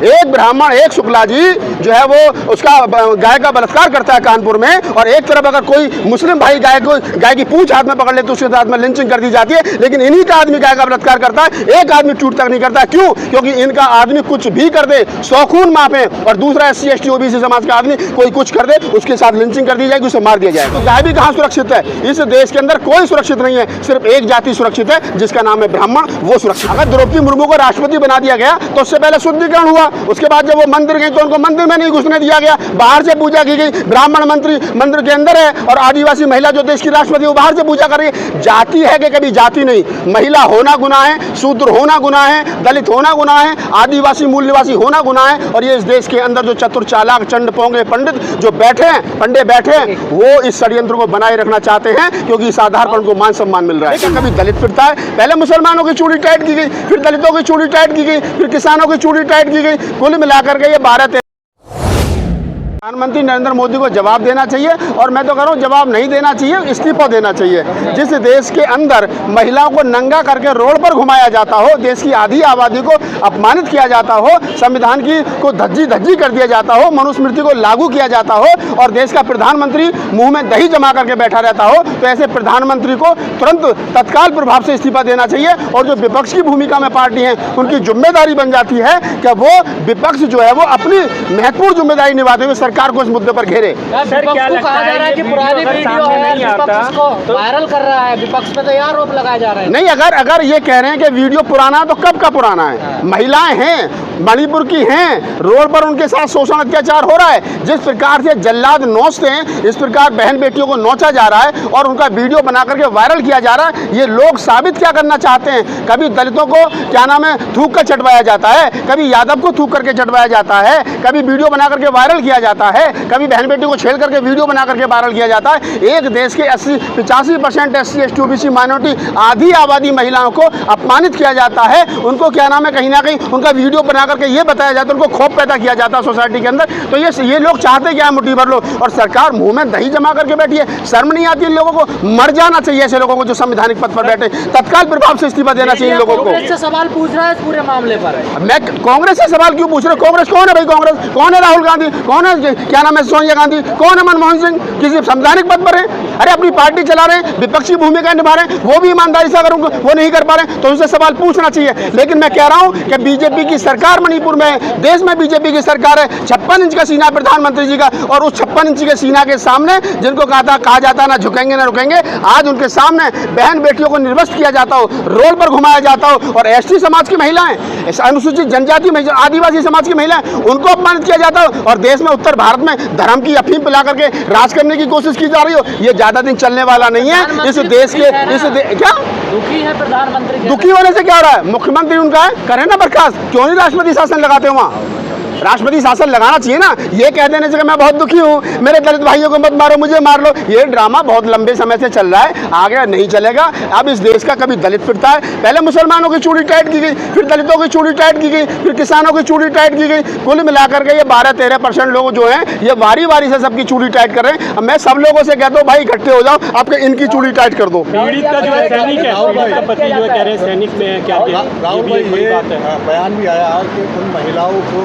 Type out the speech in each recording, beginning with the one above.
एक ब्राह्मण, एक शुक्ला जी जो है वो उसका गाय का बलात्कार करता है कानपुर में, और एक तरफ अगर कोई मुस्लिम भाई गाय की पूंछ हाथ में पकड़ ले तो उसके साथ में लिंचिंग कर दी जाती है। लेकिन इन्हीं का आदमी गाय का बलात्कार करता है, एक आदमी टूट तक नहीं करता। क्यों? क्योंकि इनका आदमी कुछ भी कर दे, 100 खून माफे, और दूसरा SC ST OBC समाज का आदमी कोई कुछ कर दे उसके साथ लिंचिंग कर दी जाएगी, उसे मार दिया जाएगा। तो गाय भी कहां सुरक्षित है? इस देश के अंदर कोई सुरक्षित नहीं है, सिर्फ एक जाति सुरक्षित है जिसका नाम है ब्राह्मण, वो सुरक्षित। अगर द्रौपदी मुर्मू को राष्ट्रपति बना दिया गया तो उससे पहले शुद्धिकरण हुआ, उसके बाद जब वो मंदिर गई तो उनको मंदिर में नहीं घुसने दिया गया, बाहर से पूजा की गई। ब्राह्मण मंत्री मंदिर के अंदर है और आदिवासी महिला जो देश की राष्ट्रपति वो बाहर से पूजा कर रही है। जाति है कि कभी जाति नहीं, महिला होना गुनाह है, शूद्र होना गुनाह है, दलित होना गुनाह है, आदिवासी मूल निवासी होना गुनाह है। और ये इस देश के अंदर जो चतुर चालाक चंड पोंगे पंडित जो बैठे हैं, पंडे बैठे हैं, वो इस षड्यंत्र को बनाए रखना चाहते हैं क्योंकि इस आधार पर उनको मान सम्मान मिल रहा है। कभी दलित फिरता है, पहले मुसलमानों की चूड़ी टाइट की गई, फिर दलितों की चूड़ी टाइट की गई, फिर किसानों की चूड़ी टाइट की गई। कुल मिलाकर के ये 12 प्रधानमंत्री नरेंद्र मोदी को जवाब देना चाहिए, और मैं तो कह रहा हूँ जवाब नहीं देना चाहिए, इस्तीफा देना चाहिए। जिस देश के अंदर महिलाओं को नंगा करके रोड पर घुमाया जाता हो, देश की आधी आबादी को अपमानित किया जाता हो, संविधान की को धज्जी कर दिया जाता हो, मनुस्मृति को लागू किया जाता हो, और देश का प्रधानमंत्री मुंह में दही जमा करके बैठा रहता हो, तो ऐसे प्रधानमंत्री को तुरंत तत्काल प्रभाव से इस्तीफा देना चाहिए। और जो विपक्ष की भूमिका में पार्टी है उनकी जिम्मेदारी बन जाती है कि वो विपक्ष जो है वो अपनी महत्वपूर्ण जिम्मेदारी निभाते हुए सरकार को इस मुद्दे पर घेरे। सर, क्या कहा जा रहा है कि पुरानी वीडियो है, विपक्ष इसको वायरल कर रहा है, विपक्ष पे तो यह आरोप लगाए जा रहे हैं। नहीं, अगर ये कह रहे हैं कि वीडियो पुराना है तो कब का पुराना है? महिलाएं हैं, मणिपुर की हैं, रोड पर उनके साथ शोषण अत्याचार हो रहा है। जिस प्रकार से जल्लाद नोचते हैं, इस प्रकार बहन बेटियों को नोचा जा रहा है और उनका वीडियो बना करके वायरल किया जा रहा है। ये लोग साबित क्या करना चाहते हैं? कभी दलितों को क्या नाम है थूक कर चटवाया जाता है, कभी यादव को थूक करके चटवाया जाता है, कभी वीडियो बना करके वायरल किया जाता है, कभी बहन बेटी को छेड़ करके वीडियो बना करके वायरल किया जाता है। एक देश के 80-85% SC ST OBC माइनॉरिटी आधी आबादी महिलाओं को अपमानित किया जाता है, उनको क्या नाम है कहीं ना कहीं उनका वीडियो बना करके ये बताया जाता है, उनको खौफ पैदा किया जाता है सोसाइटी के अंदर। तो ये लोग चाहते क्या है? मुट्ठी भर लोग, और सरकार मुंह में दही जमा करके बैठी है। शर्म नहीं आती इन लोगों को? मर जाना चाहिए ऐसे लोगों को जो संवैधानिक पद पर बैठे। तत्काल प्रभाव से इस्तीफा देना चाहिए इन लोगों को। कांग्रेस से सवाल पूछ रहा है इस पूरे मामले पर। मैं कांग्रेस से सवाल क्यों पूछ रहा हूँ? कांग्रेस कौन है भाई? कांग्रेस कौन है? राहुल गांधी कौन है? क्या नाम है सोनिया गांधी कौन है? मनमोहन सिंह किसी संवैधानिक पद पर है? अरे अपनी पार्टी चला रहे हैं, विपक्षी भूमिका निभा रहे हैं, वो भी ईमानदारी से अगर वो नहीं कर पा रहे तो उनसे सवाल पूछना चाहिए। लेकिन मैं कह रहा हूं कि बीजेपी की सरकार मणिपुर में है, देश में बीजेपी की सरकार है, 56 इंच का सीना प्रधानमंत्री जी का, और उस 56 इंच के सीना के सामने जिनको कहा जाता ना झुकेंगे ना रुकेंगे, आज उनके सामने बहन बेटियों को निर्वस्त्र किया जाता हो, रोड पर घुमाया जाता हो, और ST समाज की महिलाएं, अनुसूचित जनजाति आदिवासी समाज की महिलाएं, उनको अपमानित किया जाता हो, और देश में उत्तर भारत में धर्म की अफीम पिला करके राज करने की कोशिश की जा रही हो। ये ज्यादा दिन चलने वाला नहीं है। इस देश के क्या दुखी है प्रधानमंत्री? दुखी होने से क्या हो रहा है? मुख्यमंत्री उनका है, करें ना बर्खास्त, क्यों नहीं राष्ट्रपति शासन लगाते हो? वहाँ राष्ट्रपति शासन लगाना चाहिए ना। ये कह देने से कि मैं बहुत दुखी हूँ, मेरे दलित भाइयों को मत मारो, मुझे मार लो, ये ड्रामा बहुत लंबे समय से चल रहा है, आगे नहीं चलेगा। अब इस देश का कभी दलित फिरता है, पहले मुसलमानों की चूड़ी टाइट की गई, फिर दलितों की चूड़ी टाइट की गई, फिर किसानों की चूड़ी टाइट की गई। कुल मिलाकर के ये 12-13% लोग जो हैं ये वारी वारी से सबकी चूड़ी टाइट कर रहे हैं। अब मैं सब लोगों से कहता हूँ भाई इकट्ठे हो जाओ, आपके इनकी चूड़ी टाइट कर दो। बयान भी आया कि उन महिलाओं को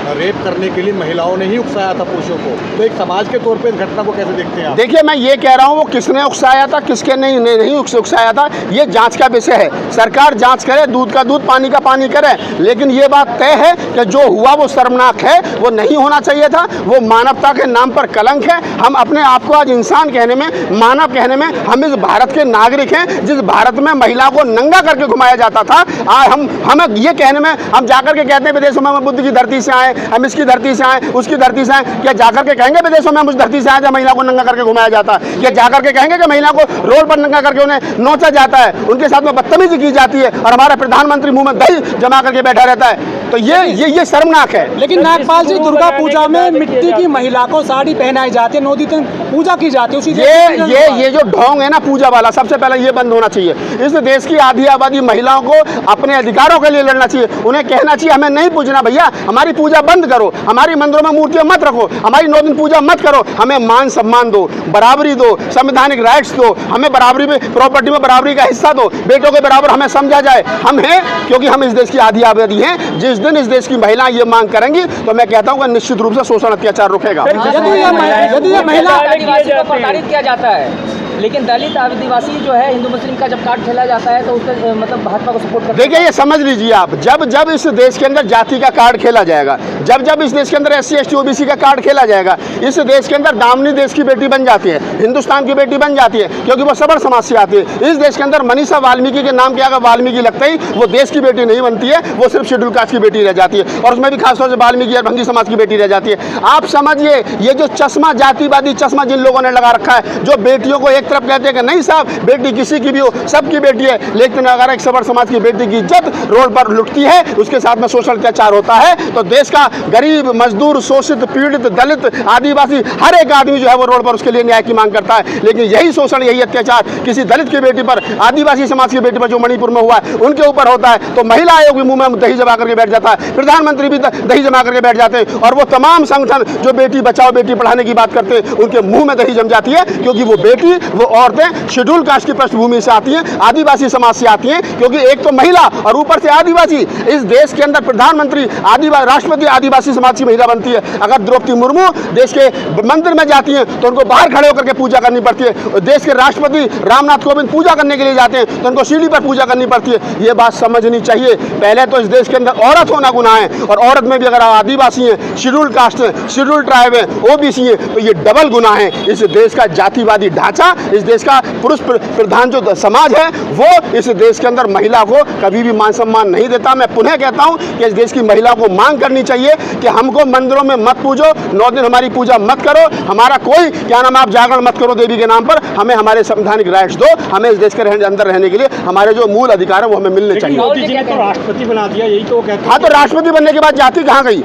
रेप करने के लिए महिलाओं ने ही उकसाया था पुरुषों को, तो एक समाज के तौर पे इस घटना को कैसे देखते हैं आप? देखिए, मैं ये कह रहा हूँ वो किसने उकसाया था किसके नहीं उकसाया था, ये जांच का विषय है। सरकार जांच करे, दूध का दूध पानी का पानी करे, लेकिन ये बात तय है कि जो हुआ वो शर्मनाक है, वो नहीं होना चाहिए था, वो मानवता के नाम पर कलंक है। हम अपने आप को आज इंसान कहने में, मानव कहने में, हम इस भारत के नागरिक हैं। जिस भारत में महिला को नंगा करके घुमाया जाता था, आज हम ये कहने में, हम जाकर के कहते हैं विदेशों में हम बुद्ध की धरती से आए, हम इसकी धरती से आए, उसकी धरती से आए, क्या जाकर के कहेंगे विदेशों में हम उस धरती से आए जब महिला को नंगा करके घुमाया जाता है? क्या जाकर के कहेंगे कि महिला को रोड पर नंगा करके उन्हें नोचा जाता है, उनके साथ में बदतमीजी की जाती है, और हमारा प्रधानमंत्री मुंह में दही जमा करके बैठा रहता है? तो ये शर्मनाक है। लेकिन नागपाल जी, दुर्गा पूजा में मिट्टी की महिला को साड़ी पहनाई जाती है, 9 दिन पूजा की जाती है, उसी ये जो ढोंग है ना पूजा वाला, सबसे पहले ये बंद होना चाहिए। इस देश की आधी आबादी महिलाओं को अपने अधिकारों के लिए लड़ना चाहिए, उन्हें कहना चाहिए हमें नहीं पूजना भैया, हमारी पूजा बंद करो, हमारी मंदिरों में मूर्तियां मत रखो, हमारी 9 दिन पूजा मत करो, हमें मान सम्मान दो, बराबरी दो, संवैधानिक राइट्स दो, हमें बराबरी में प्रॉपर्टी में बराबरी का हिस्सा दो, बेटों के बराबर हमें समझा जाए। हम हैं क्योंकि हम इस देश की आधी आबादी हैं। जिस दिन इस देश की महिलाएं ये मांग करेंगी तो मैं कहता हूं कि निश्चित रूप से शोषण अत्याचार रुकेगा। यदि ये महिला आदिवासी को प्रताड़ित किया जाता है, लेकिन दलित आदिवासी जो है हिंदू मुस्लिम का जब कार्ड खेला जाता है तो उसका मतलब भाजपा को सपोर्ट करते हैं। देखिए, ये समझ लीजिए आप, जब जब इस देश के अंदर जाति का कार्ड खेला जाएगा, जब जब इस देश के अंदर SC ST OBC का कार्ड खेला जाएगा, इस देश के अंदर दामनी देश की बेटी बन जाती है, हिंदुस्तान की बेटी बन जाती है, क्योंकि वो सबर समाज से आती है। इस देश के अंदर मनीषा वाल्मीकि के नाम के अगर वाल्मीकि लगता ही वो देश की बेटी नहीं बनती है, वो सिर्फ शेड्यूल कास्ट की बेटी रह जाती है, और उसमें भी खासतौर से वाल्मीकि और भंगी समाज की बेटी रह जाती है। आप समझिए, ये जो चश्मा, जातिवादी चश्मा जिन लोगों ने लगा रखा है, जो बेटियों को एक तरफ कहते हैं कि नहीं साहब बेटी किसी की भी हो, सबकी बेटी है, लेकिन अगर एक सबर समाज की बेटी की इज्जत रोड पर लुटती है, उसके साथ में शोषण अत्याचार होता है, तो देश का गरीब, मजदूर, शोषित, पीड़ित, दलित, आदिवासी हर एक आदमी जो है वो रोड पर उसके लिए न्याय की मांग करता है। लेकिन यही शोषण, यही अत्याचार किसी दलित की बेटी पर, आदिवासी समाज की बेटी पर जो मणिपुर में हुआ है उनके ऊपर होता है, तो महिला आयोग भी मुंह में दही जमा करके बैठ जाता है, प्रधानमंत्री भी दही जमा करके बैठ जाते हैं, और वो तमाम संगठन जो बेटी बचाओ बेटी पढ़ाने की बात करते हैं उनके मुंह में दही जम जाती है, क्योंकि वो बेटी, वो औरतें शेड्यूल कास्ट की पृष्ठभूमि से आती हैं, आदिवासी समाज से आती हैं, क्योंकि एक तो महिला और ऊपर से आदिवासी। इस देश के अंदर प्रधानमंत्री राष्ट्रपति आदिवासी समाज की महिला बनती है। अगर द्रौपदी मुर्मू देश के मंदिर में जाती हैं तो उनको बाहर खड़े होकर के पूजा करनी पड़ती है। देश के राष्ट्रपति रामनाथ कोविंद पूजा करने के लिए जाते हैं तो उनको सीढ़ी पर पूजा करनी पड़ती है। ये बात समझनी चाहिए। पहले तो इस देश के अंदर औरत होना गुनाह है, और औरत में भी अगर आदिवासी हैं, शेड्यूल कास्ट है, शेड्यूल ट्राइब है, OBC है, तो ये डबल गुनाह है। इस देश का जातिवादी ढांचा, इस देश का पुरुष प्रधान जो समाज है, वो इस देश के अंदर महिला को कभी भी मान सम्मान नहीं देता। मैं पुनः कहता हूं कि इस देश की महिला को मांग करनी चाहिए कि हमको मंदिरों में मत पूजो, 9 दिन हमारी पूजा मत करो, हमारा कोई क्या नाम आप जागरण मत करो देवी के नाम पर, हमें हमारे संवैधानिक राइट्स दो, हमें इस देश के अंदर रहने के लिए हमारे जो मूल अधिकार है वो हमें मिलने चाहिए। मोदी जी ने तो राष्ट्रपति बना दिया, यही तो कहते हैं। हाँ, तो राष्ट्रपति बनने के बाद जाति कहाँ गई?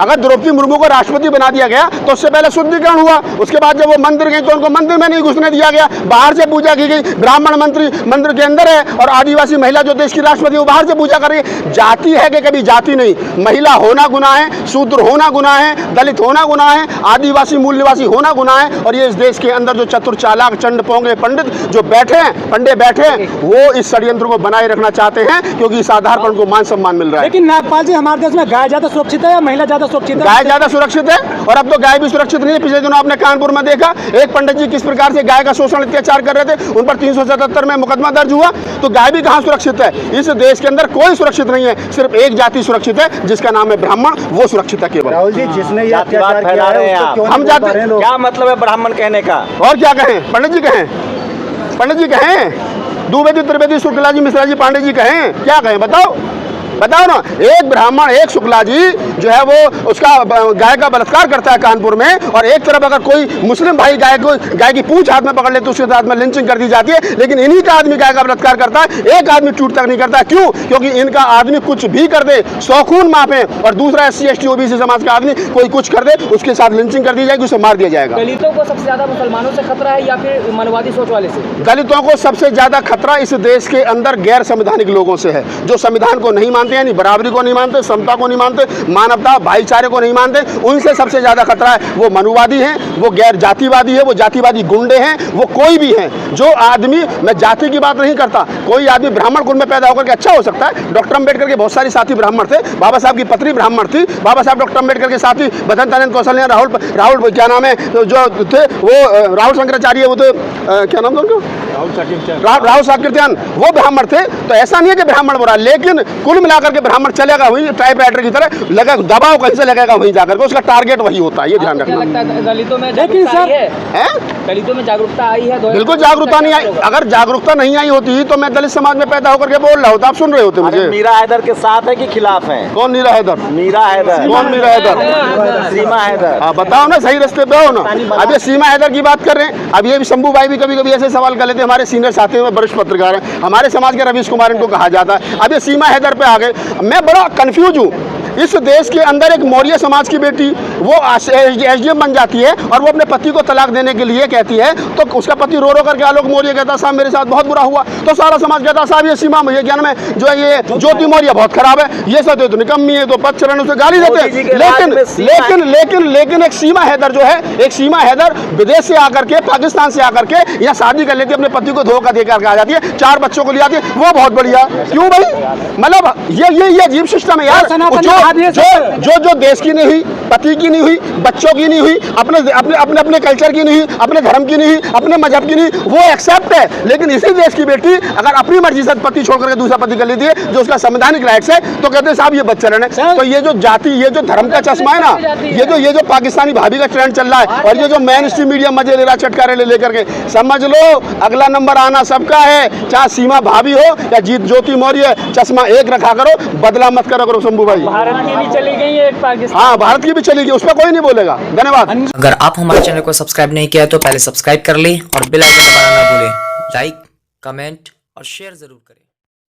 अगर द्रौपदी मुर्मू को राष्ट्रपति बना दिया गया तो उससे पहले शुद्धिकरण हुआ, उसके बाद जब वो मंदिर गई तो उनको मंदिर में नहीं घुसने दिया गया, बाहर से पूजा की गई। ब्राह्मण मंत्री मंदिर के अंदर है और आदिवासी महिला जो देश की राष्ट्रपति वो बाहर से पूजा कर रही है। जाति है कि कभी जाति नहीं। महिला होना गुनाह है, शूद्र होना गुनाह है, दलित होना गुनाह है, आदिवासी मूल निवासी होना गुनाह है। और ये इस देश के अंदर जो चतुर चालाक चंड पोंगे पंडित जो बैठे हैं, पंडे बैठे हैं, वो इस षड्यंत्र को बनाए रखना चाहते हैं, क्योंकि इस आधार पर उनको मान सम्मान मिल रहा है। लेकिन नागपाल जी, हमारे देश में गाय ज्यादा सुरक्षित है या महिला ज्यादा सुरक्षित है? गाय ज्यादा सुरक्षित है, और अब तो गाय भी सुरक्षित नहीं है। पिछले दिनों आपने कानपुर में देखा, एक पंडित जी किस प्रकार से गाय का शोषण अत्याचार कर रहे थे, उन पर 377 में मुकदमा दर्ज हुआ। तो गाय भी कहाँ सुरक्षित है? इस देश के अंदर कोई सुरक्षित नहीं है, सिर्फ एक जाति सुरक्षित है जिसका नाम है ब्राह्मण, वो सुरक्षित है केवल। राहुल जी, जिसने ये अत्याचार किया है हम जाते, क्या मतलब है ब्राह्मण कहने का? और क्या कहें? पंडित जी कहें, पंडित जी कहें, द्विवेदी त्रिवेदी शुक्ला जी मिश्रा जी पांडे जी कहें, क्या कहें? बताओ बताओ ना। एक ब्राह्मण, एक शुक्ला जी जो है वो उसका गाय का बलात्कार करता है कानपुर में, और एक तरफ अगर कोई मुस्लिम भाई गाय की पूंछ हाथ में पकड़ ले तो उसके साथ में लिंचिंग कर दी जाती है। लेकिन इन्हीं का आदमी गाय का बलात्कार करता है, एक आदमी टूट तक नहीं करता। क्यों? क्योंकि इनका आदमी कुछ भी कर दे, 100 खून मापे, और दूसरा SC ST OBC समाज का आदमी कोई कुछ कर दे, उसके साथ लिंचिंग कर दी जाएगी, उसे मार दिया जाएगा। दलितों को सबसे ज्यादा मुसलमानों से खतरा है या फिर मनवादी सोच वाले से? दलितों को सबसे ज्यादा खतरा इस देश के अंदर गैर संवैधानिक लोगों से है, जो संविधान को नहीं मानते, यानी बराबरी को नहीं मानते, समता को नहीं मानते, मानवता भाईचारे को नहीं मानते। उनसे सबसे ज्यादा खतरा है। वो मनुवादी हैं, वो गैर जातिवादी है, वो जातिवादी गुंडे हैं, वो कोई भी हैं। जो आदमी, मैं जाति की बात नहीं करता, कोई आदमी ब्राह्मण कुल में पैदा होकर के अच्छा हो सकता है। डॉक्टर अम्बेडकर के बहुत सारे साथी ब्राह्मण थे, बाबा साहब की पत्नी ब्राह्मण थी, बाबा साहब डॉक्टर अम्बेडकर के साथी बसंत आनंद कौशल्या, राहुल क्या नाम है जो थे वो राहुल शंकराचार्य, वो तो क्या नाम था उनका, राहुल साकृत्यान, वो ब्राह्मण थे। तो ऐसा नहीं है कि ब्राह्मण बुरा, लेकिन कुल मिलाकर के ब्राह्मण चलेगा वही टाइपराइटर की तरह, लगा दबाव कहीं से लगेगा वहीं जाकर के, उसका टारगेट वही होता है। ये ध्यान रखना। दलितों में लेकिन सर, दलितों में जागरूकता आई है? बिल्कुल जागरूकता नहीं आई। अगर जागरूकता नहीं आई होती तो मैं दलित समाज में पैदा होकर के बोल रहा होता, आप सुन रहे होते मुझे। मीरा हैदर के साथ है कि खिलाफ है? कौन मीरा हैदर? मीरा हैदर कौन मीरा हैदर? सीमा हैदर। हाँ, बताओ ना, सही रास्ते पे हो ना। अब ये सीमा हैदर की बात कर रहे हैं। अब ये भी शंभू भाई भी कभी कभी ऐसे सवाल कर लेते हैं, हमारे सीनियर साथी में वरिष्ठ पत्रकार हैं, हमारे समाज के रवीश कुमार इनको कहा जाता है। अब ये सीमा हैदर पे आ गए। मैं बड़ा कंफ्यूज हूँ। इस देश के अंदर एक मौर्य समाज की बेटी वो एसडीएम बन जाती है और वो अपने पति को तलाक देने के लिए कहती है, तो उसका पति रो रो करके आलोक मौर्य कहता साहब मेरे साथ बहुत बुरा हुआ, तो सारा समाज कहता साहब ये सीमा ये ज्ञान में जो है ये ज्योति मौर्य बहुत खराब है, ये सब तो निकम्मी है, तो पद चरण उसे गाली देते हैं। लेकिन लेकिन लेकिन लेकिन एक सीमा हैदर जो है, एक सीमा हैदर विदेश से आकर के, पाकिस्तान से आकर के यहाँ शादी कर लेती है, अपने पति को धोखा दे करके आ जाती है, 4 बच्चों को ले आती है, वो बहुत बढ़िया। क्यों भाई, मतलब ये अजीब सिस्टम है यार। जो देश की नहीं हुई, पति की नहीं हुई, बच्चों की नहीं हुई, अपने अपने अपने अपने कल्चर की नहीं हुई, अपने धर्म की नहीं हुई, अपने मजहब की नहीं, वो एक्सेप्ट है। लेकिन इसी देश की बेटी अगर अपनी मर्जी से पति छोड़ करके दूसरा पति कर लेती है जो उसका संवैधानिक राइट्स है, तो कहते हैं साहब ये बच्चा रहने। तो ये जो जाति, ये जो धर्म का चश्मा है ना, ये जो पाकिस्तानी भाभी का ट्रेंड चल रहा है, और ये जो मेन स्ट्रीम मीडिया मजे ले रहा है चटकारे ले लेकर के, समझ लो अगला नंबर आना सबका है। चाहे सीमा भाभी हो या जीत ज्योति मौर्य, चश्मा एक रखा करो, बदला मत करो शंभू भाई। भारत की भी चली गई है एक पाकिस्तान। हाँ, भारत की भी चली गई, उस पर कोई नहीं बोलेगा। धन्यवाद। अगर आप हमारे चैनल को सब्सक्राइब नहीं किया तो पहले सब्सक्राइब कर लें और बेल आइकन दबाना ना भूलें। लाइक, कमेंट और शेयर जरूर करें।